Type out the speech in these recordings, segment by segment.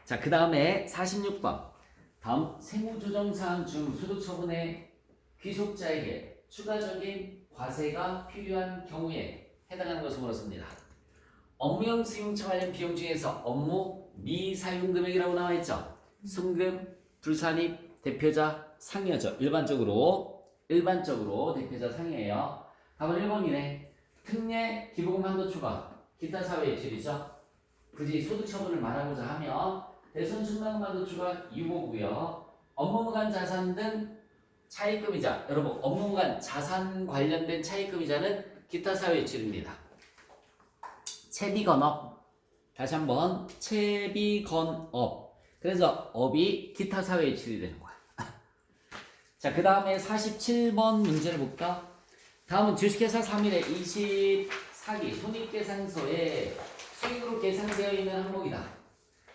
자, 그 다음에 46번. 다음 세무조정사항 중 소득처분의 귀속자에게 추가적인 과세가 필요한 경우에 해당하는 것을 물었습니다. 업무용 수용차 관련 비용 중에서 업무 미사용 금액이라고 나와 있죠. 송금, 불산입, 대표자, 상여죠. 일반적으로 대표자 상이에요. 답은 1번이네. 특례, 기부금 한도 추가, 기타 사회 예출이죠. 굳이 소득 처분을 말하고자 하면 대손 순납금 한도 추가 유보고요. 업무간 자산 등 차입금이자, 여러분 업무간 자산 관련된 차입금이자는 기타 사회 예출입니다. 채비건업, 다시 한번 채비건업. 그래서 업이 기타 사회 예출이 되는 거야. 자, 그 다음에 47번 문제를 볼까? 다음은 주식회사 3일의 24기 손익계산서에 수익으로 계산되어 있는 항목이다.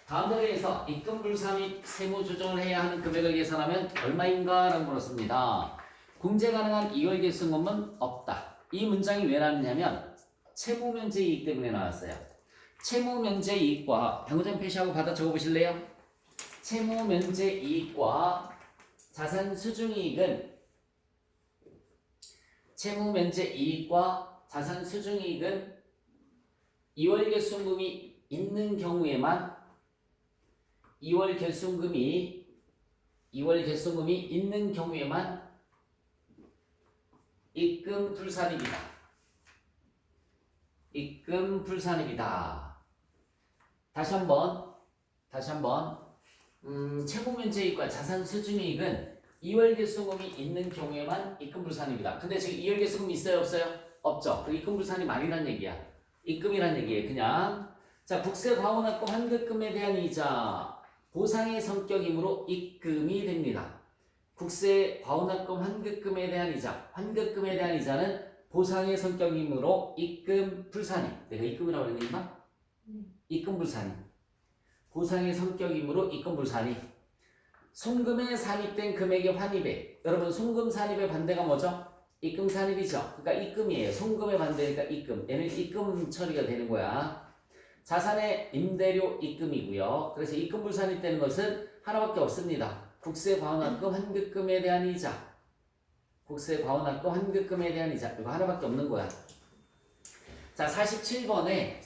다음 자리에서 입금불산 및 세무조정을 해야 하는 금액을 계산하면 얼마인가? 라고 물었습니다. 공제 가능한 2월 결승금은 없다. 이 문장이 왜 나왔냐면 채무면제이익 때문에 나왔어요. 채무면제이익과 당구장 표시하고 받아 적어보실래요? 채무면제이익과 자산수중이익은 채무면제이익과 자산수중이익은 2월 결손금이 있는 경우에만 2월 결손금이 있는 경우에만 입금불산입니다. 입금불산입니다. 다시 한번 채무면제이익과 자산수중이익은 2월 결손금이 있는 경우에만 입금불산입니다. 근데 지금 2월 결손금이 있어요, 없어요? 없죠. 그 입금불산이 아니란 얘기야. 입금이란 얘기예요. 그냥 자, 국세 과호납금 환급금에 대한 이자 보상의 성격이므로 입금이 됩니다. 국세 과호납금 환급금에 대한 이자, 환급금에 대한 이자는 보상의 성격이므로 입금불산이. 내가 입금이라고 그랬는가? 입금불산이. 보상의 성격이므로 입금불산이. 송금에 산입된 금액의 환입액. 여러분 송금 산입의 반대가 뭐죠? 입금 산입이죠. 그러니까 입금이에요. 송금의 반대니까 입금. 얘는 입금 처리가 되는 거야. 자산의 임대료 입금이고요. 그래서 입금 불산이 되는 것은 하나밖에 없습니다. 국세 과호납금 환급금에 대한 이자. 국세 과호납금 환급금에 대한 이자. 이거 하나밖에 없는 거야. 자, 47번에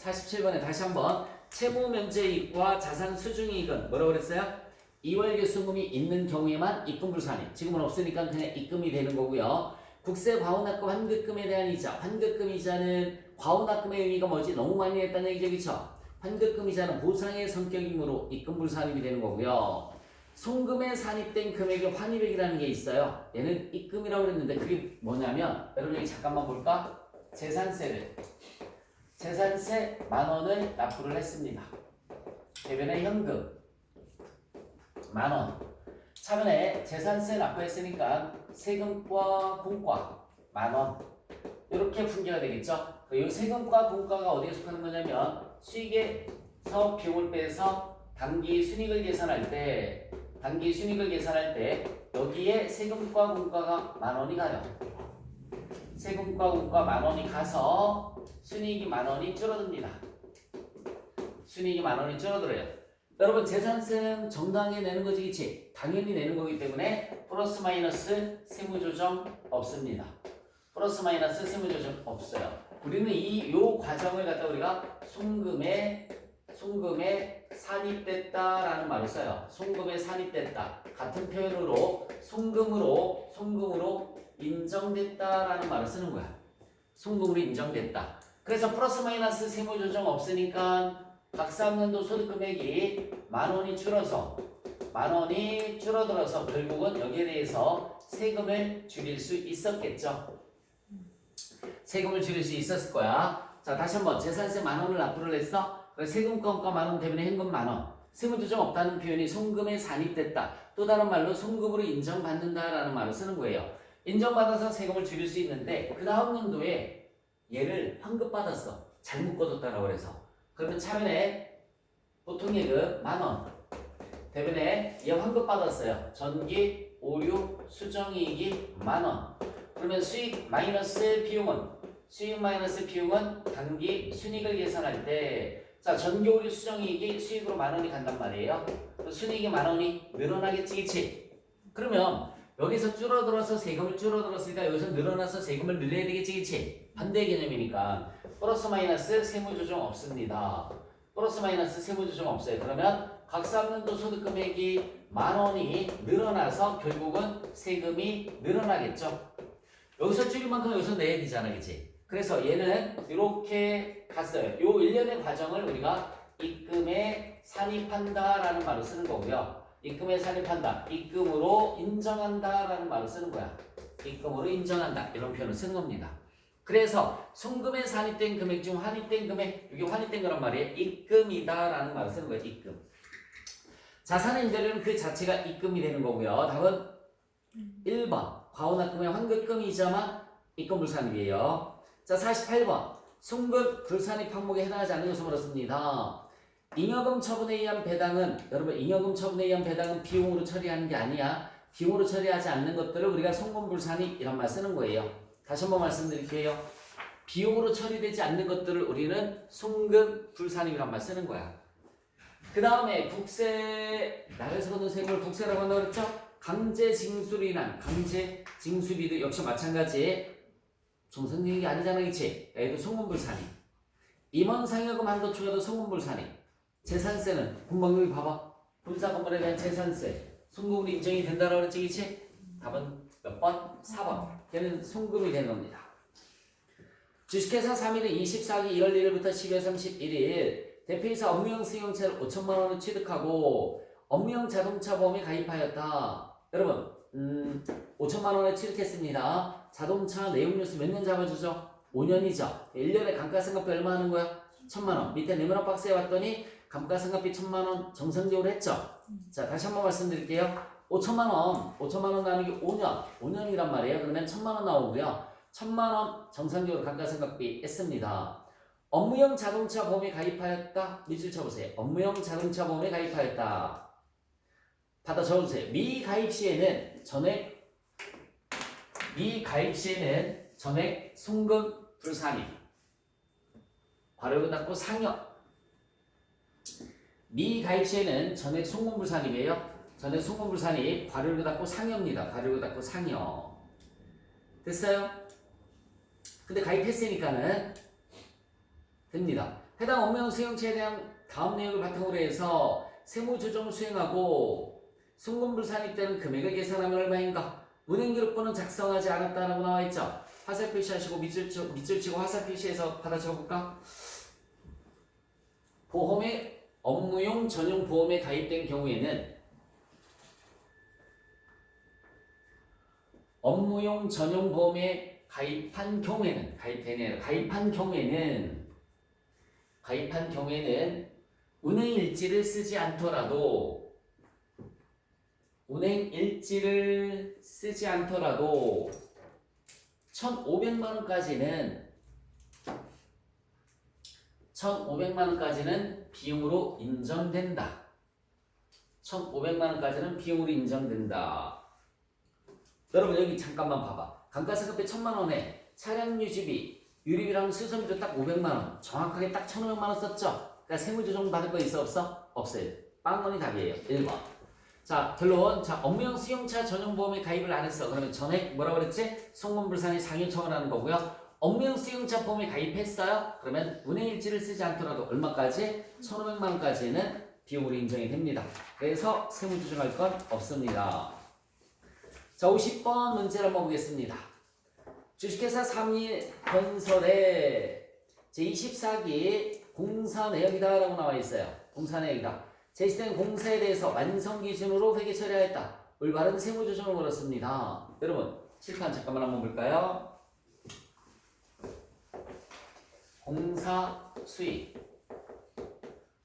다시 한번 채무면제이익과 자산수중이익은 뭐라고 그랬어요? 2월 결손금이 있는 경우에만 입금 불산입. 지금은 없으니까 그냥 입금이 되는 거고요. 국세 과호납금 환급금에 대한 이자. 환급금 이자는 과호납금의 의미가 뭐지? 너무 많이 했다는 얘기죠, 그쵸? 환급금 이자는 보상의 성격이므로 입금불산입이 되는 거고요. 송금에 산입된 금액의 환입액이라는 게 있어요. 얘는 입금이라고 그랬는데 그게 뭐냐면 여러분 여기 잠깐만 볼까? 재산세 10,000원을 납부를 했습니다. 대변에 현금 10,000원. 차변에 재산세 납부했으니까 세금과 공과 10,000원. 이렇게 분개가 되겠죠. 이 세금과 공과가 어디에 속하는 거냐면 수익에서 비용을 빼서 당기 순이익을 계산할 때 여기에 세금과 공과가 10,000원이 가요. 세금과 공과 10,000원이 가서 순이익이 10,000원이 줄어듭니다. 순이익이 10,000원이 줄어들어요. 여러분 재산세는 정당하게 내는 거지, 그치? 당연히 내는 거기 때문에 플러스 마이너스 세무조정 없습니다. 플러스 마이너스 세무조정 없어요. 우리는 요 과정을 갖다 우리가 송금에 산입됐다라는 말을 써요. 송금에 산입됐다. 같은 표현으로 송금으로 인정됐다라는 말을 쓰는 거야. 송금으로 인정됐다. 그래서 플러스 마이너스 세무조정 없으니까 각 3년도 소득금액이 10,000원이 줄어들어서 결국은 여기에 대해서 세금을 줄일 수 있었겠죠. 세금을 줄일 수 있었을 거야. 자, 다시 한번 재산세 10,000원을 납부를 했어. 세금권과 10,000원 대신에 현금 10,000원. 세무조정 없다는 표현이 송금에 산입됐다. 또 다른 말로 송금으로 인정받는다라는 말을 쓰는 거예요. 인정받아서 세금을 줄일 수 있는데 그 다음 연도에 얘를 환급받았어. 잘못 거뒀다라고 그래서. 그러면 차변에 보통 예금 10,000원. 대변에 얘 환급받았어요. 전기, 오류, 수정이익이 10,000원. 그러면 수익 마이너스 비용은 단기 순이익을 계산할 때 자, 전교우리 수정이익이 수익으로 10,000원이 간단 말이에요. 순이익이 10,000원이 늘어나겠지, 그치? 그러면 여기서 줄어들어서 세금을 줄어들었으니까 여기서 늘어나서 세금을 늘려야 되겠지, 그치? 반대 개념이니까 플러스 마이너스 세무조정 없습니다. 플러스 마이너스 세무조정 없어요. 그러면 각사학년도 소득 금액이 10,000원이 늘어나서 결국은 세금이 늘어나겠죠. 여기서 줄인 만큼 여기서 내야 되잖아, 그치? 그래서 얘는 이렇게 갔어요. 요 일련의 과정을 우리가 입금에 산입한다라는 말을 쓰는 거고요. 입금에 산입한다. 입금으로 인정한다라는 말을 쓰는 거야. 입금으로 인정한다. 이런 표현을 쓰는 겁니다. 그래서 송금에 산입된 금액 중 환입된 금액, 이게 환입된 거란 말이에요. 입금이다라는 말을 쓰는 거예요. 입금. 자산의 임대료는 그 자체가 입금이 되는 거고요. 답은 1번. 과호납금의 환급금 이자만 입금불산입이에요. 자, 48번. 송금 불산입 항목에 해당하지 않는 것을 물었습니다. 잉여금 처분에 의한 배당은, 여러분, 잉여금 처분에 의한 배당은 비용으로 처리하는 게 아니야. 비용으로 처리하지 않는 것들을 우리가 송금불산입 이런 말 쓰는 거예요. 다시 한번 말씀드릴게요. 비용으로 처리되지 않는 것들을 우리는 송금불산입이란 말 쓰는 거야. 그 다음에 국세, 나라에서 거둔 세금을 국세라고 한다고 그랬죠? 강제징수로 인한 강제징수비도 역시 마찬가지. 정상적인 게 아니잖아, 그치? 얘도 송금불산입. 임원상여금 한도 초과도 송금불산입. 재산세는 금방 여기 봐봐. 분사 건물에 대한 재산세 송금으로 인정이 된다라고 그랬지, 그치? 답은 몇 번? 4번. 걔는 송금이 되는 겁니다. 주식회사 3일은 24기 1월 1일부터 12월 31일 대표이사 업무용 승용차를 5천만 원을 취득하고 업무용 자동차 보험에 가입하였다. 여러분, 5천만 원에 취득했습니다. 자동차 내용료수 몇 년 잡아주죠? 5년이죠. 1년에 감가상각비 얼마 하는 거야? 1,000만 원. 밑에 네모난 박스에 왔더니 감가상각비 1,000만 원 정상적으로 했죠? 자, 다시 한번 말씀드릴게요. 5천만 원 나누기 5년이란 말이에요. 그러면 1,000만 원 나오고요. 1,000만 원 정상적으로 감가상각비 했습니다. 업무용 자동차 보험에 가입하였다. 밑줄 쳐보세요. 업무용 자동차 보험에 가입하였다. 받아 적어주세요. 미가입 시에는 전액 송금 불산입. 괄호를 닫고 상여. 미가입 시에는 전액 송금 불산입이에요. 전액 송금 불산입. 괄호를 닫고 상여입니다. 괄호를 닫고 상여. 됐어요? 근데 가입했으니까는 됩니다. 해당 업무용 수용체에 대한 다음 내용을 바탕으로 해서 세무조정을 수행하고 송금불산입 때는 금액을 계산하면 얼마인가? 운행기록부는 작성하지 않았다라고 나와있죠. 화살 표시하시고 밑줄 치고 화살 표시해서 받아 적어볼까? 보험에 업무용 전용 보험에 가입된 경우에는 업무용 전용 보험에 가입한 경우에는 운행일지를 쓰지 않더라도 1,500만 원까지는 비용으로 인정된다. 1,500만 원까지는 비용으로 인정된다. 여러분 여기 잠깐만 봐봐. 감가상각비 1,000만 원에 차량 유지비, 유류비랑 수선비도 딱 500만 원. 정확하게 딱 1,500만 원 썼죠? 그러니까 세무조정 받을 거 있어 없어? 없어요. 빵원이 답이에요. 1번. 자, 결론. 자, 업무용 수용차 전용보험에 가입을 안 했어. 그러면 전액 뭐라고 그랬지? 송금불산이 상여 처분하는 거고요. 업무용 수용차 보험에 가입했어요. 그러면 운행일지를 쓰지 않더라도 얼마까지? 1,500만 원까지는 비용으로 인정이 됩니다. 그래서 세무조정할 건 없습니다. 자, 50번 문제를 한번 보겠습니다. 주식회사 3일 건설의 제24기 공사 내역이다 라고 나와 있어요. 공사 내역이다. 제시된 공사에 대해서 완성 기준으로 회계 처리하였다. 올바른 세무조정을 물었습니다. 여러분 칠판 잠깐만 한번 볼까요? 공사 수익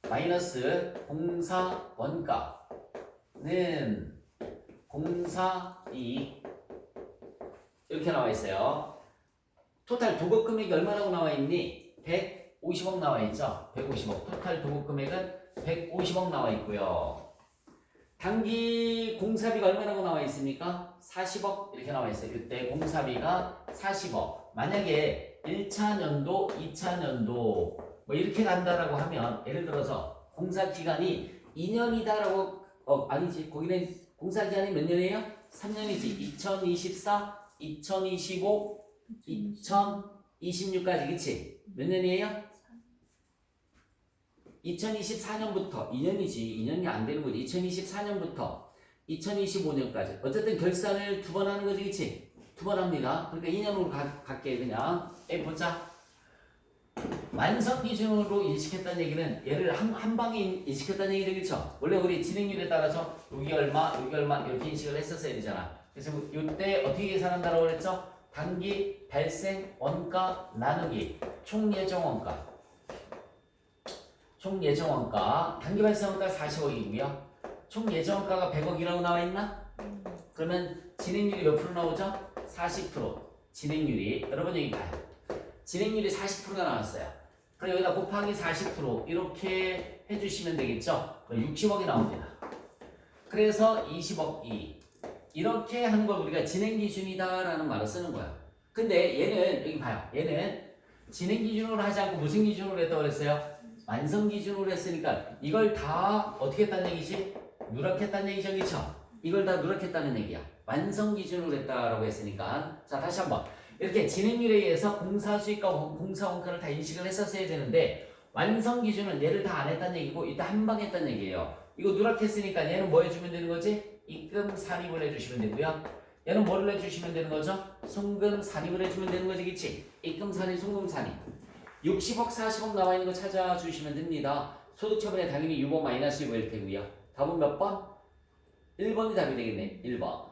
마이너스 공사 원가는 공사 이익 이렇게 나와 있어요. 토탈 도급 금액이 얼마라고 나와 있니? 150억 나와 있죠. 150억. 토탈 도급 금액은 150억 나와 있고요. 단기 공사비가 얼마라고 나와 있습니까? 40억 이렇게 나와 있어요. 그때 공사비가 40억. 만약에 1차 년도, 2차 년도 뭐 이렇게 간다라고 하면 예를 들어서 공사 기간이 2년이다라고 아니지 거기는 공사 기간이 몇 년이에요? 3년이지. 2024, 2025, 2026까지 그치? 몇 년이에요? 2024년부터 2년이지 2년이 안 되는 거지. 2024년부터 2025년까지 어쨌든 결산을 2번 하는 거지 그치? 2번 합니다. 그러니까 2년으로 갈게 그냥. 보자. 완성 기준으로 인식했다는 얘기는 얘를 한 방에 인식했다는 얘기죠 그쵸? 원래 우리 진행률에 따라서 여기 얼마 이렇게 인식을 했었어야 되잖아. 그래서 이때 어떻게 계산한다고 그랬죠? 단기 발생 원가 나누기 총 예정 원가. 총 예정 원가 단기 발생 원가 40억이고요. 총 예정 원가가 100억이라고 나와 있나? 그러면 진행률이 몇 프로 나오죠? 40%. 진행률이 여러분 여기 봐요. 진행률이 40%가 나왔어요. 그럼 여기다 곱하기 40% 이렇게 해주시면 되겠죠? 60억이 나옵니다. 그래서 20억 2 이렇게 하는 걸 우리가 진행 기준이다라는 말을 쓰는 거야. 근데 얘는 여기 봐요. 얘는 진행 기준으로 하지 않고 무슨 기준으로 했다고 그랬어요? 완성 기준으로 했으니까 이걸 다 어떻게 했다는 얘기지? 누락했다는 얘기죠, 그렇죠? 이걸 다 누락했다는 얘기야. 완성 기준으로 했다라고 했으니까. 자, 다시 한번. 이렇게 진행률에 의해서 공사 수익과 공사 원가를 다 인식을 했었어야 되는데 완성 기준은 얘를 다 안 했다는 얘기고 이따 한 방 했다는 얘기예요. 이거 누락했으니까 얘는 뭐 해주면 되는 거지? 입금 산입을 해주시면 되고요. 얘는 뭐를 해주시면 되는 거죠? 송금 산입을 해주면 되는 거지, 그치? 입금 산입, 송금 산입. 60억, 40억 나와 있는 거 찾아주시면 됩니다. 소득 처분에 당연히 6억 마이너스 6일 테고요. 답은 몇 번? 1번이 답이 되겠네. 1번.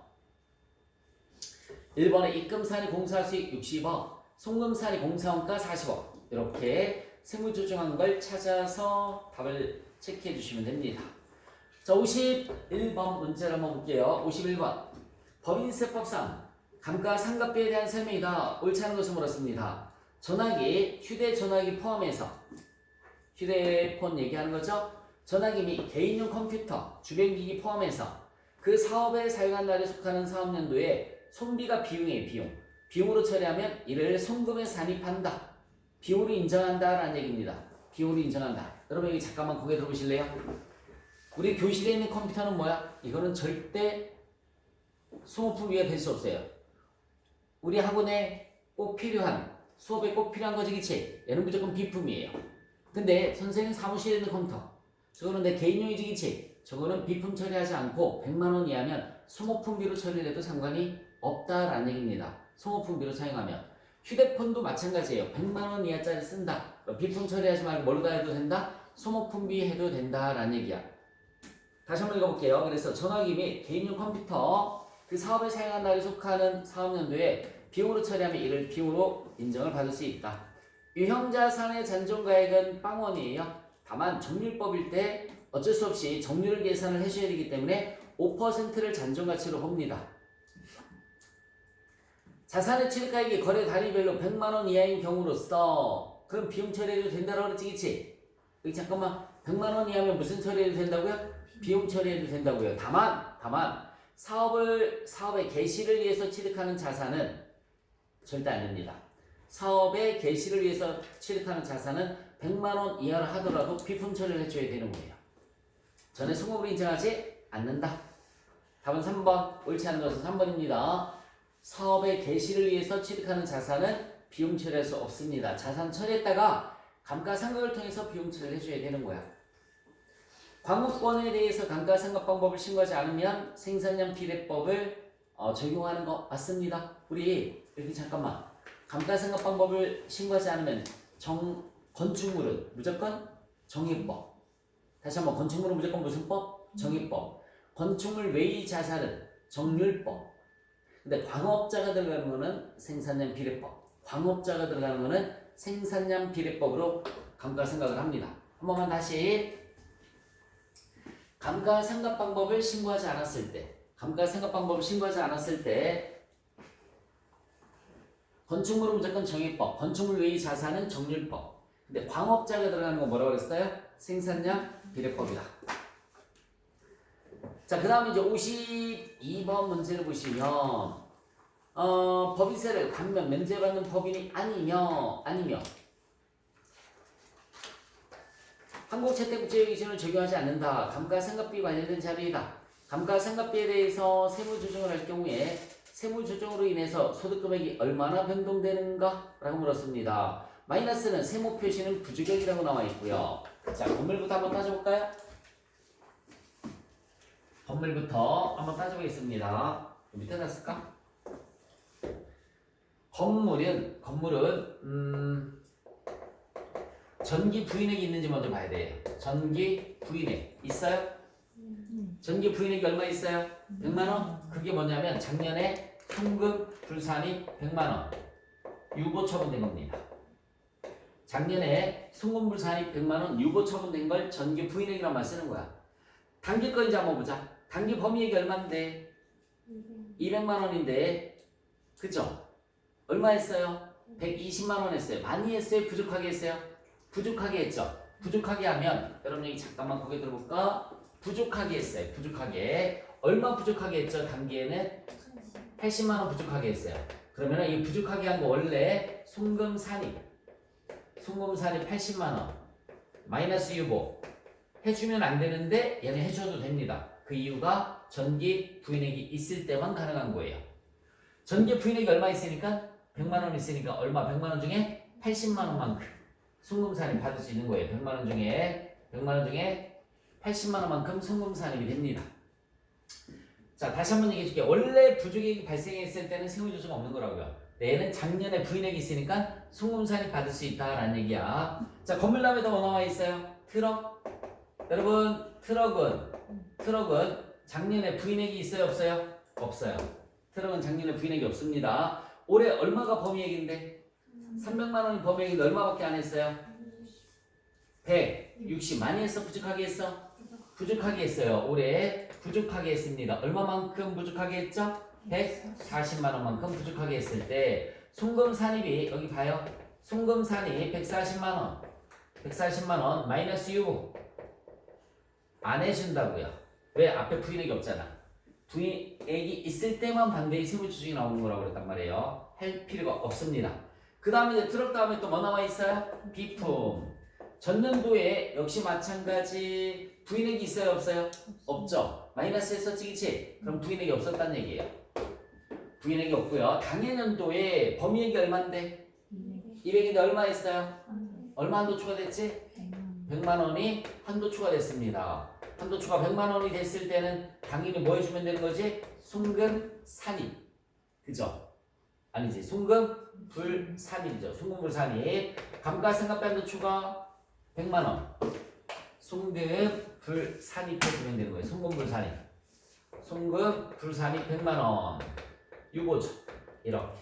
1번에 입금산이 공사수익 60억, 송금산이 공사원가 40억 이렇게 세무조정한 걸 찾아서 답을 체크해 주시면 됩니다. 자, 51번 문제를 한번 볼게요. 51번 법인세법상 감가상각비에 대한 설명이다. 옳지 않은 것을 물었습니다. 전화기, 휴대전화기 포함해서 휴대폰 얘기하는 거죠. 전화기 및 개인용 컴퓨터, 주변기기 포함해서 그 사업에 사용한 날에 속하는 사업연도에 손비가 비용이에요. 비용. 비용으로 처리하면 이를 송금에 산입한다. 비용으로 인정한다라는 얘기입니다. 비용으로 인정한다. 여러분 여기 잠깐만 고개 들어보실래요? 우리 교실에 있는 컴퓨터는 뭐야? 이거는 절대 소모품비가 될 수 없어요. 우리 학원에 꼭 필요한, 수업에 꼭 필요한 거지 그치? 얘는 무조건 비품이에요. 근데 선생님 사무실에 있는 컴퓨터 저거는 내 개인용이지 그치? 저거는 비품 처리하지 않고 100만원 이하면 소모품비로 처리를 해도 상관이 없다라는 얘기입니다. 소모품비로 사용하면. 휴대폰도 마찬가지예요. 100만원 이하짜리 쓴다. 비품 처리하지 말고 뭘로 다 해도 된다? 소모품비 해도 된다라는 얘기야. 다시 한번 읽어볼게요. 그래서 전화기 및 개인용 컴퓨터 그 사업에 사용한 날에 속하는 사업연도에 비용으로 처리하면 이를 비용으로 인정을 받을 수 있다. 유형자산의 잔존가액은 빵원이에요. 다만 정률법일 때 어쩔 수 없이 정률을 계산을 해줘야 되기 때문에 5%를 잔존가치로 봅니다. 자산의 취득가액이 거래 단위별로 100만원 이하인 경우로서 그럼 비용 처리해도 된다고 그랬지 그치? 여기 잠깐만 100만원 이하면 무슨 처리해도 된다고요? 비용 처리해도 된다고요. 다만 사업의 개시를 위해서 취득하는 자산은 절대 안 됩니다. 사업의 개시를 위해서 취득하는 자산은 100만원 이하를 하더라도 비품 처리를 해줘야 되는 거예요. 전에 송금으로 인정하지 않는다. 답은 3번. 옳지 않은 것은 3번입니다. 사업의 개시를 위해서 취득하는 자산은 비용 처리할 수 없습니다. 자산 처리했다가 감가상각을 통해서 비용 처리를 해줘야 되는 거야. 광고권에 대해서 감가상각 방법을 신고하지 않으면 생산량 비례법을 적용하는 거 맞습니다. 우리 여기 잠깐만 감가상각 방법을 신고하지 않으면 건축물은 무조건 정의법. 다시 한번 건축물은 무조건 무슨 법? 정의법. 건축물 외의 자산은 정률법. 근데 광업자가 들어가는 거는 생산량 비례법. 광업자가 들어가는 거는 생산량 비례법으로 감가상각을 합니다. 한 번만 다시. 감가상각 방법을 신고하지 않았을 때 건축물은 무조건 정의법, 건축물 외의 자산은 정률법. 근데 광업자가 들어가는 건 뭐라고 그랬어요? 생산량 비례법이다. 자, 그 다음에 이제 52번 문제를 보시면 법인세를 감면 면제받는 법인이 아니며 한국 채택국제유 기준을 적용하지 않는다. 감가상각비 관련된 자료이다. 감가상각비에 대해서 세무조정을 할 경우에 세무조정으로 인해서 소득금액이 얼마나 변동되는가? 라고 물었습니다. 마이너스는 세무표시는 부주격이라고 나와 있고요. 자, 건물부터 한번 따져볼까요? 건물부터 한번 따져보겠습니다. 밑에 놨을까? 건물은 전기 부인액이 있는지 먼저 봐야 돼요. 전기 부인액 있어요? 전기 부인액이 얼마 있어요? 100만원? 그게 뭐냐면 작년에 송금 불산이 100만원 유보 처분된 겁니다. 작년에 송금 불산이 100만원 유보 처분된 걸 전기 부인액이라고 말 쓰는 거야. 단기 거 이제 한번 보자. 단기 범위액이 얼마인데? 200만원인데 그죠? 얼마 했어요? 120만원 했어요. 많이 했어요? 부족하게 했어요? 부족하게 했죠? 부족하게 하면 여러분 여기 잠깐만 고개 들어볼까? 부족하게 했어요. 부족하게. 얼마 부족하게 했죠? 단기에는 80만원 부족하게 했어요. 그러면 이 부족하게 한 거 원래 송금산입 80만원 마이너스 유보 해주면 안 되는데 얘는 해줘도 됩니다. 그 이유가 전기 부인액이 있을 때만 가능한 거예요. 전기 부인액이 얼마 있으니까? 100만원 있으니까 얼마? 100만원 중에 80만원만큼 송금산입 받을 수 있는 거예요. 100만원 중에 80만원만큼 송금산입이 됩니다. 자, 다시 한번 얘기해 줄게요. 원래 부족액이 발생했을 때는 세무조정 없는 거라고요. 얘는 작년에 부인액이 있으니까 송금산입 받을 수 있다라는 얘기야. 자, 건물 다음에도 뭐 나와 있어요? 트럭. 여러분, 트럭은 작년에 부인액이 있어요? 없어요? 없어요. 트럭은 작년에 부인액이 없습니다. 올해 얼마가 범위액인데? 300만원이 범위액인데 얼마밖에 안 했어요? 160. 많이 했어? 부족하게 했어? 부족하게 했어요. 올해 부족하게 했습니다. 얼마만큼 부족하게 했죠? 140만원만큼 부족하게 했을 때 송금산입이 여기 봐요. 송금산입 140만원 마이너스 유보 안 해준다고요. 왜? 앞에 부인액이 없잖아. 부인액이 있을 때만 반대의 세무조정이 나오는 거라고 그랬단 말이에요. 할 필요가 없습니다. 그 다음에 이제 트럭 다음에 또 뭐 나와 있어요? 비품. 전년도에 역시 마찬가지 부인액이 있어요? 없어요? 없죠. 마이너스 했었지, 그치? 그럼 부인액이 없었다는 얘기예요. 부인액이 없고요. 당해년도에 범위액이 얼마인데? 200인데 얼마 했어요? 얼마 한도 추가됐지? 100만원이 한도 추가됐습니다. 한도 추가 100만원이 됐을 때는 당연히 뭐 해주면 되는 거지? 송금 산입. 그죠? 아니지. 송금 불산입이죠. 송금 불산입. 감가상각비 한도 추가 100만원. 송금 불산입 해주면 되는 거예요. 송금 불산입. 송금 불산입 100만원. 유보죠. 이렇게.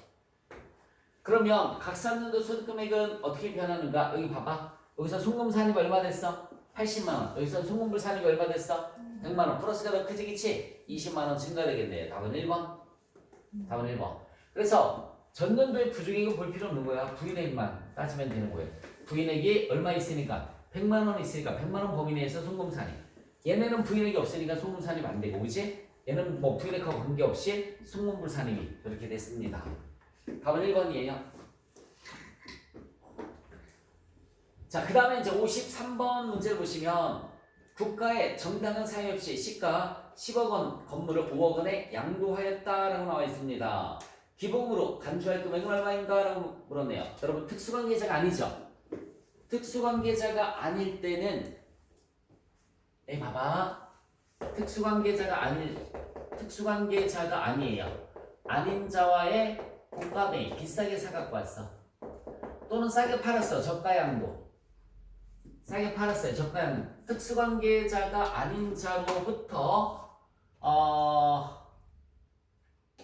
그러면 각산년도 소득금액은 어떻게 변하는가? 여기 봐봐. 여기서 송금 산입 얼마 됐어? 80만원. 여기서 송금 불산입이 얼마 됐어? 100만원. 플러스가 더 크지, 그치? 20만원 증가되겠네요. 답은 1번. 답은 1번. 그래서 전년도에 부족액을 볼 필요 없는 거야. 부인액만 따지면 되는 거예요. 부인액이 얼마 있으니까? 100만원 있으니까 100만원 범위 내에서 송금 산입. 얘네는 부인액이 없으니까 송금 산입 안 되고, 그치? 얘는 뭐 부인액하고 관계없이 송금 불산입이 이렇게 됐습니다. 답은 1번이에요. 자, 그 다음에 이제 53번 문제를 보시면 국가에 정당한 사유 없이 시가 10억 원 건물을 5억 원에 양도하였다라고 나와 있습니다. 기본으로 간주할 금액은 얼마인가? 라고 물었네요. 여러분, 특수관계자가 아니죠? 특수관계자가 아닐 때는 봐봐. 특수관계자가 아니에요. 아닌 자와의 공감에 비싸게 사갖고 왔어. 또는 싸게 팔았어. 저가양도. 싸게 팔았어요. 저가양도. 특수관계자가 아닌 자로부터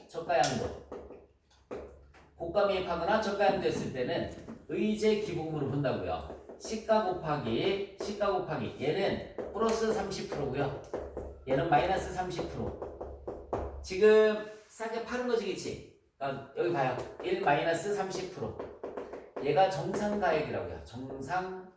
저가양도. 고가 매입하거나 저가양도 했을 때는 의제 기본으로 본다고요. 시가 곱하기 얘는 플러스 30%고요. 얘는 마이너스 30%. 지금 싸게 파는 거지, 그치? 여기 봐요. 1 마이너스 30%. 얘가 정상가액이라고요. 정상가액.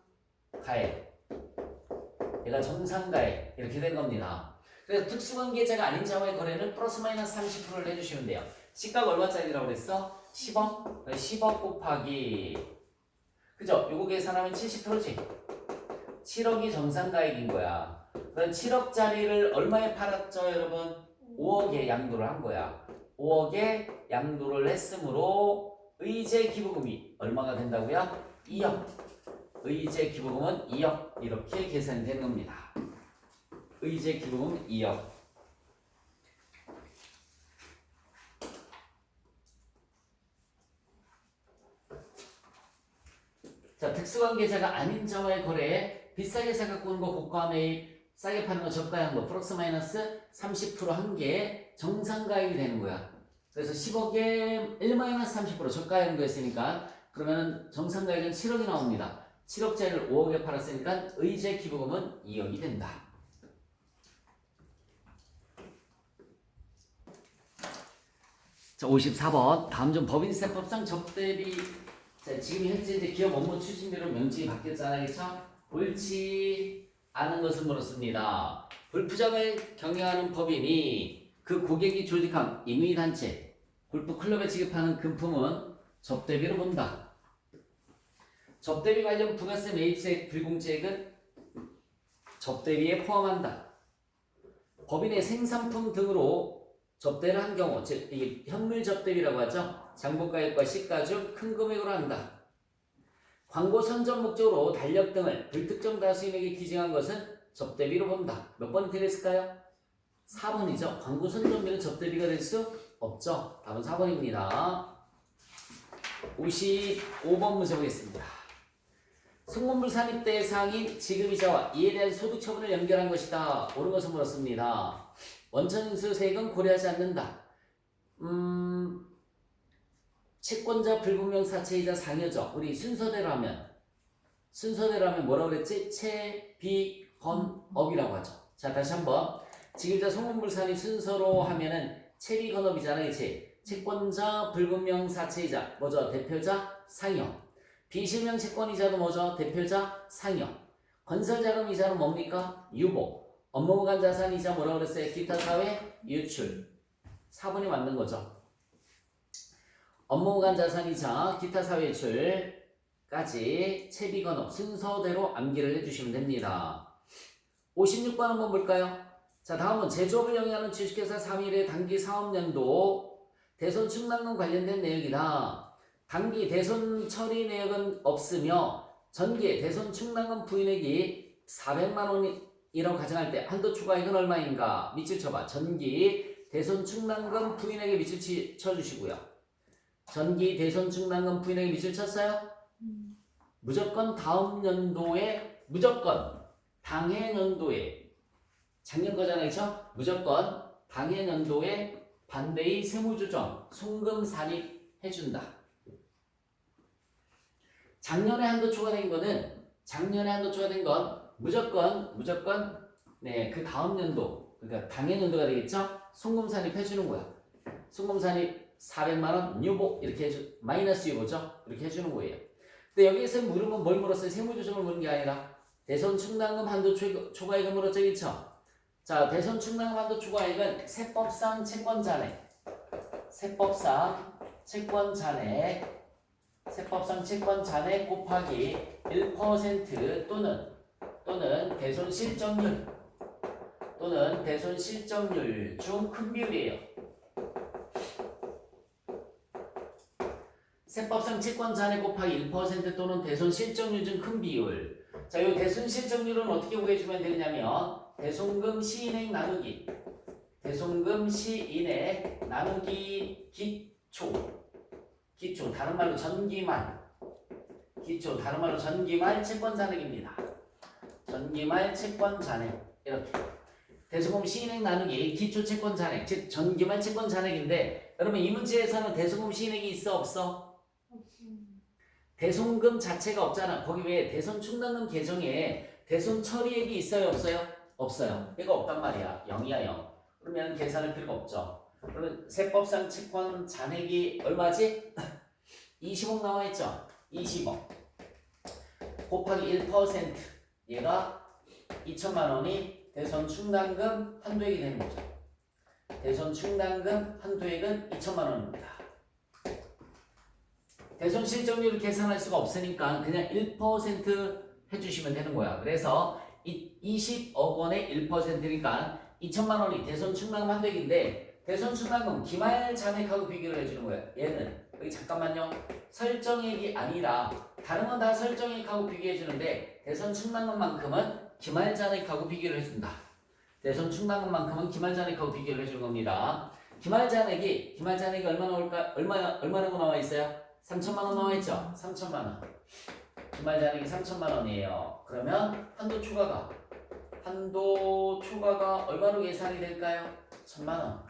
얘가 정상가액. 이렇게 된 겁니다. 그래서 특수관계자가 아닌 자와의 거래는 플러스 마이너스 30%를 해주시면 돼요. 시가가 얼마짜리라고 그랬어? 10억? 10억 곱하기. 그죠? 요거 계산하면 70%지? 7억이 정상가액인 거야. 그럼 7억짜리를 얼마에 팔았죠, 여러분? 5억에 양도를 한 거야. 5억에 양도를 했으므로 의제 기부금이 얼마가 된다고요? 2억. 의제 기부금은 2억. 이렇게 계산이 되는 겁니다. 의제 기부금 2억. 자, 특수관계자가 아닌 자와의 거래에 비싸게 사갖고 온 거 고가 매입, 싸게 파는 거 저가한 거 플러스 마이너스 30% 한 개 정상가액이 되는 거야. 그래서 10억에 1-30% 저가한 거였으니까 그러면 정상가액은 7억이 나옵니다. 7억짜리를 5억에 팔았으니까 의제 기부금은 2억이 된다. 자, 54번. 다음 중 법인세법상 접대비. 자, 지금 현재 이제 기업 업무 추진비로 명칭이 바뀌었잖아요. 그쵸? 옳지 않은 것을 물었습니다. 골프장을 경영하는 법인이 그 고객이 조직한 임의단체, 골프클럽에 지급하는 금품은 접대비로 본다. 접대비 관련 부가세 매입세 불공제액은 접대비에 포함한다. 법인의 생산품 등으로 접대를 한 경우, 즉 이게 현물 접대비라고 하죠. 장부가액과 시가 중 큰 금액으로 한다. 광고 선전 목적으로 달력 등을 불특정 다수인에게 기증한 것은 접대비로 본다. 몇 번이 되겠을까요? 4번이죠. 광고 선전비는 접대비가 될 수 없죠. 답은 4번입니다. 55번 문제 보겠습니다. 송금물 산입 대상인 지급이자와 이에 대한 소득 처분을 연결한 것이다. 옳은 것을 물었습니다. 원천인수세액은 고려하지 않는다. 채권자 불분명 사채이자 상여죠. 우리 순서대로 하면 뭐라고 그랬지? 채, 비, 건, 업이라고 하죠. 자, 다시 한번 지급자 송금물 산입 순서로 하면은 채, 비, 건, 업이잖아, 그치? 채권자 불분명 사채이자 뭐죠? 대표자 상여. 비실명 채권이자도 뭐죠? 대표자 상여. 건설자금이자는 뭡니까? 유보. 업무간 자산이자 뭐라고 그랬어요? 기타 사회 유출. 4번이 맞는 거죠. 업무간 자산이자 기타 사회 유출까지 채비건업 순서대로 암기를 해주시면 됩니다. 56번 한번 볼까요? 자, 다음은 제조업을 영위하는 주식회사 3일의 단기 사업연도 대손 충당금 관련된 내역이다. 단기 대손 처리 내역은 없으며 전기의 대손 충당금 부인액이 400만 원이라고 가정할 때 한도 추가액은 얼마인가? 밑줄 쳐봐. 전기 대손 충당금 부인액에 밑줄 쳐주시고요. 전기 대손 충당금 부인액에 밑줄 쳤어요? 무조건 다음 연도에 무조건 당해년도에 작년 거잖아요, 그렇죠? 무조건 당해년도에 반대의 세무조정 송금 산입해준다. 작년에 한도 추가된 건 무조건 네, 그 다음 연도, 그러니까 당해년도가 되겠죠? 송금 산입해주는 거야. 송금 산입 400만 원 유보 이렇게 마이너스 유보죠? 이렇게 해주는 거예요. 근데 여기에서 물은 건 뭘 물었어요? 세무조정을 물은 게 아니라 대손 충당금 한도 초과액을 물었죠, 그렇죠? 자, 대손 충당금 한도 초과액은 세법상 채권 잔액 곱하기 1% 또는 대손 실적률 중 큰 비율이에요. 세법상 채권 잔액 곱하기 1% 또는 대손 실적률 중 큰 비율. 자, 이 대손 실적률은 어떻게 구해주면 되냐면 대손금 시인액 나누기 기초 다른 말로 전기말 채권 잔액입니다. 전기말 채권 잔액 이렇게 대손금 시인액 나누기 기초 채권 잔액 즉 전기말 채권 잔액인데 여러분 이 문제에서는 대손금 시인액이 있어 없어? 대손금 자체가 없잖아. 거기 왜 대손 충당금 계정에 대손 처리액이 있어요 없어요? 없어요. 얘가 없단 말이야. 0이야 0. 그러면 계산할 필요가 없죠. 그러면 세법상 채권 잔액이 얼마지? 20억 나와 있죠? 20억 곱하기 1% 얘가 2천만 원이 대손 충당금 한도액이 되는 거죠. 대손 충당금 한도액은 2천만 원입니다. 대손 실적률을 계산할 수가 없으니까 그냥 1% 해주시면 되는 거야. 그래서 20억 원의 1%니까 2천만 원이 대손 충당금 한도액인데 대손 충당금 기말 잔액하고 비교를 해주는 거야. 얘는 여기 잠깐만요. 설정액이 아니라 다른 건 다 설정액하고 비교해주는데 대손 충당금만큼은 기말 잔액하고 비교를 해준다. 대손 충당금만큼은 기말 잔액하고 비교를 해주는 겁니다. 기말 잔액이 얼마나 올까? 얼마라고 나와 있어요? 3천만 원 나와 있죠? 3천만 원. 기말 잔액이 3천만 원이에요. 그러면 한도 초과가 얼마로 계산이 될까요? 1천만 원.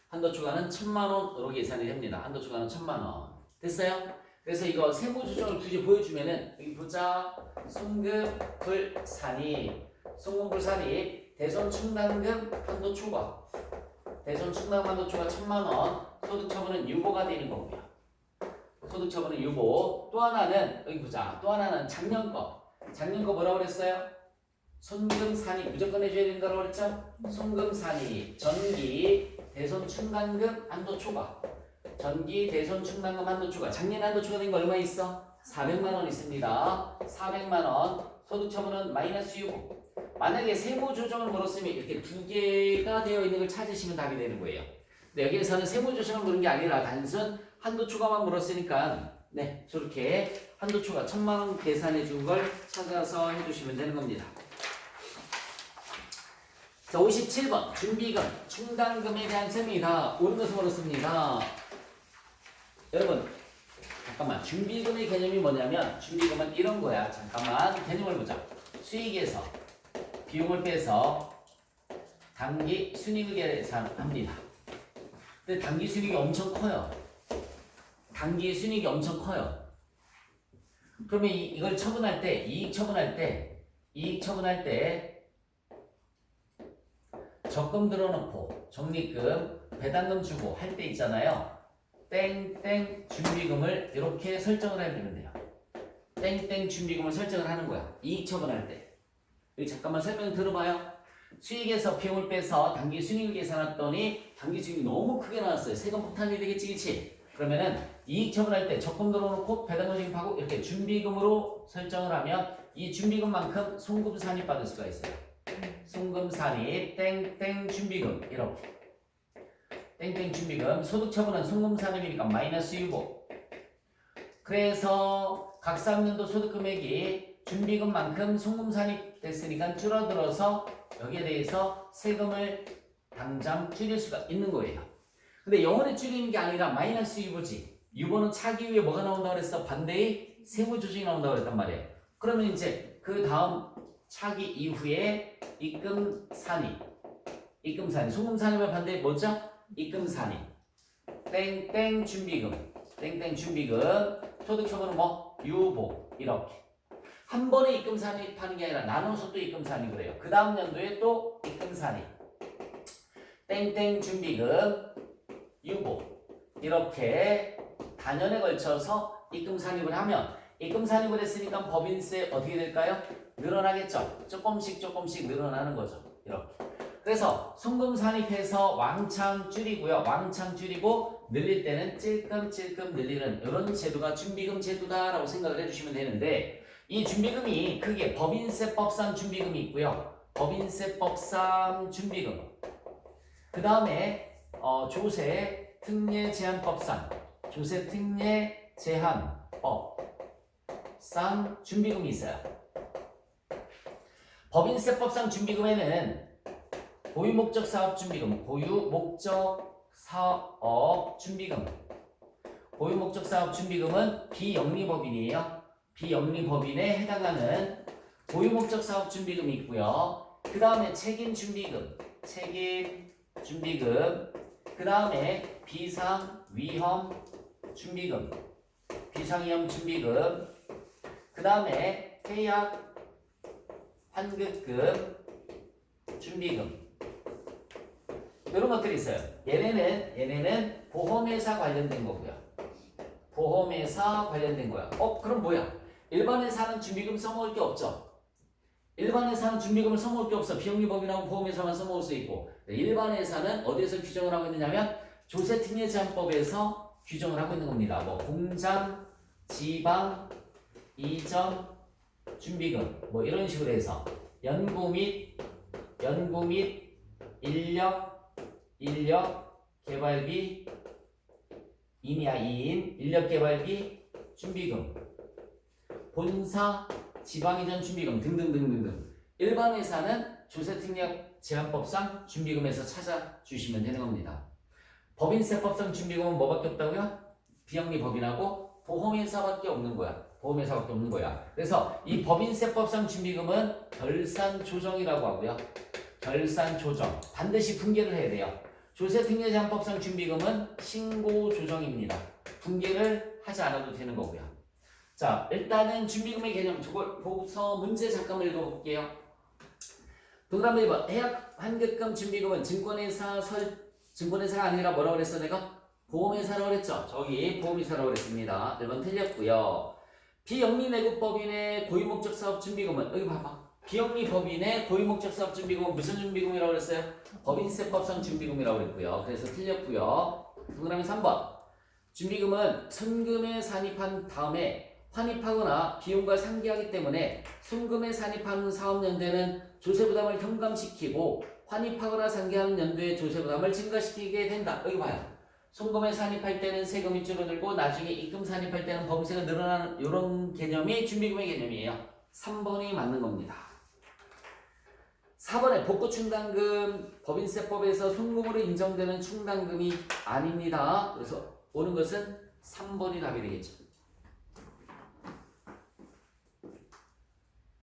한도 초과는 1천만 원으로 계산이 됩니다. 한도 초과는 1천만 원. 됐어요? 그래서 이거 세무 조정을 굳이 보여주면은 여기 보자. 송금불산이 대손 충당금 한도 초과. 대손 충당금 한도 초과 1천만 원. 소득 처분은 유보가 되는 거고요. 소득 처분은 유보. 또 하나는 여기 보자. 또 하나는 작년 거 뭐라고 그랬어요? 손금산이 무조건 해줘야 된다고 그랬죠? 손금산이 전기 대손 충당금 한도 초과. 전기 대손 충당금 한도 초과. 작년 한도 초과된 거 얼마 있어? 400만 원 있습니다. 400만 원. 소득 처분은 마이너스 유보. 만약에 세무 조정을 물었으면 이렇게 두 개가 되어 있는 걸 찾으시면 답이 되는 거예요. 근데 여기에서는 세무 조정을 물은 게 아니라 단순 한도 초과만 물었으니까 네, 저렇게 한도 초과 1천만 원 계산해 준 걸 찾아서 해주시면 되는 겁니다. 자, 57번 준비금, 충당금에 대한 셈이다. 옳은 것을 물었습니다. 여러분 잠깐만, 준비금의 개념이 뭐냐면 준비금은 이런 거야. 잠깐만 개념을 보자. 수익에서 비용을 빼서 당기 순이익을 계산합니다. 근데 당기 순이익이 엄청 커요. 당기 순이익이 엄청 커요. 그러면 이걸 처분할 때, 이익 처분할 때 적금 들어놓고 적립금, 배당금 주고 할 때 있잖아요. 땡땡 준비금을 이렇게 설정을 해주면 돼요. 땡땡 준비금을 설정을 하는 거야. 이익 처분할 때. 여기 잠깐만 설명 들어봐요. 수익에서 비용을 빼서 당기 순이익을 계산했더니 당기 순이익이 너무 크게 나왔어요. 세금 폭탄이 되겠지, 그치? 그러면은 이익 처분할 때 적금 들어놓고 배당금 지급하고 이렇게 준비금으로 설정을 하면 이 준비금만큼 송금산입 받을 수가 있어요. 송금산입 땡땡 준비금 이렇게 땡땡 준비금. 소득 처분은 송금산입이니까 마이너스 유보. 그래서 각 3년도 소득 금액이 준비금만큼 송금산입 됐으니까 줄어들어서 여기에 대해서 세금을 당장 줄일 수가 있는 거예요. 근데 영원히 줄이는 게 아니라 마이너스 유보지. 유보는 차기 후에 뭐가 나온다고 그랬어? 반대의 세무조정이 나온다고 그랬단 말이에요. 그러면 이제 그 다음 차기 이후에 입금산입. 송금산입의 반대 뭐죠? 입금산입. 땡땡 준비금. 소득 처분은 뭐? 유보. 이렇게. 한 번에 입금산입하는 게 아니라 나눠서 또 입금산입을 해요. 그 다음 연도에 또 입금산입. 땡땡 준비금. 유보. 이렇게 단연에 걸쳐서 입금산입을 하면 입금산입을 했으니까 법인세 어떻게 될까요? 늘어나겠죠. 조금씩 늘어나는 거죠. 이렇게. 그래서 송금산입해서 왕창 줄이고요. 왕창 줄이고 늘릴 때는 찔끔찔끔 늘리는 이런 제도가 준비금 제도다라고 생각을 해주시면 되는데 이 준비금이 크게 법인세법상 준비금이 있고요. 법인세법상 준비금. 그 다음에 조세 특례 제한법상 조세 특례 제한법상 준비금이 있어요. 법인세법상 준비금에는 고유목적 사업 준비금, 고유목적 사업 준비금은 비영리법인이에요. 비영리법인에 해당하는 고유목적 사업 준비금이 있고요. 그 다음에 책임 준비금, 그 다음에 비상위험 준비금, 그 다음에 해약 환급금 준비금. 이런 것들이 있어요. 얘네는 보험회사 관련된 거고요. 보험회사 관련된 거야. 그럼 뭐야? 일반 회사는 준비금 써먹을 게 없죠. 일반 회사는 준비금을 써먹을 게 없어. 비영리법인하고 보험회사만 써먹을 수 있고. 일반 회사는 어디에서 규정을 하고 있느냐면 조세특례제한법에서 규정을 하고 있는 겁니다. 뭐 공장, 지방, 이전, 준비금 뭐 이런 식으로 해서 연구 및 인력 개발비 인이야 인력 개발비 준비금 본사 지방이전 준비금 등등등등등 일반 회사는 조세특약 제한법상 준비금에서 찾아주시면 되는 겁니다. 법인세법상 준비금은 뭐밖에 없다고요? 비영리법인하고 보험회사밖에 없는 거야. 보험회사밖에 없는 거야. 그래서 이 법인세법상 준비금은 결산조정이라고 하고요. 결산조정 반드시 분개를 해야 돼요. 조세특약 제한법상 준비금은 신고조정입니다. 분개를 하지 않아도 되는 거고요. 자, 일단은 준비금의 개념 저걸 보고서 문제 잠깐만 읽어볼게요. 동그라미 1번 해약 환급금 준비금은 증권회사가 아니라 뭐라고 그랬어 내가? 보험회사라고 그랬죠. 저기 보험회사라고 그랬습니다. 1번 틀렸고요. 비영리내국법인의 고유목적사업 준비금은 여기 봐봐. 비영리법인의 고유목적사업 준비금은 무슨 준비금이라고 그랬어요? 법인세법상 준비금이라고 그랬고요. 그래서 틀렸고요. 동그라미 3번 준비금은 손금에 산입한 다음에 환입하거나 비용과 상기하기 때문에 손금에 산입하는 사업연대는 조세부담을 경감시키고 환입하거나 상기하는 연도의 조세부담을 증가시키게 된다. 여기 봐요. 손금에 산입할 때는 세금이 줄어들고 나중에 입금 산입할 때는 범세가 늘어나는 이런 개념이 준비금의 개념이에요. 3번이 맞는 겁니다. 4번에 복구충당금 법인세법에서 손금으로 인정되는 충당금이 아닙니다. 그래서 오는 것은 3번이 답이 되겠죠.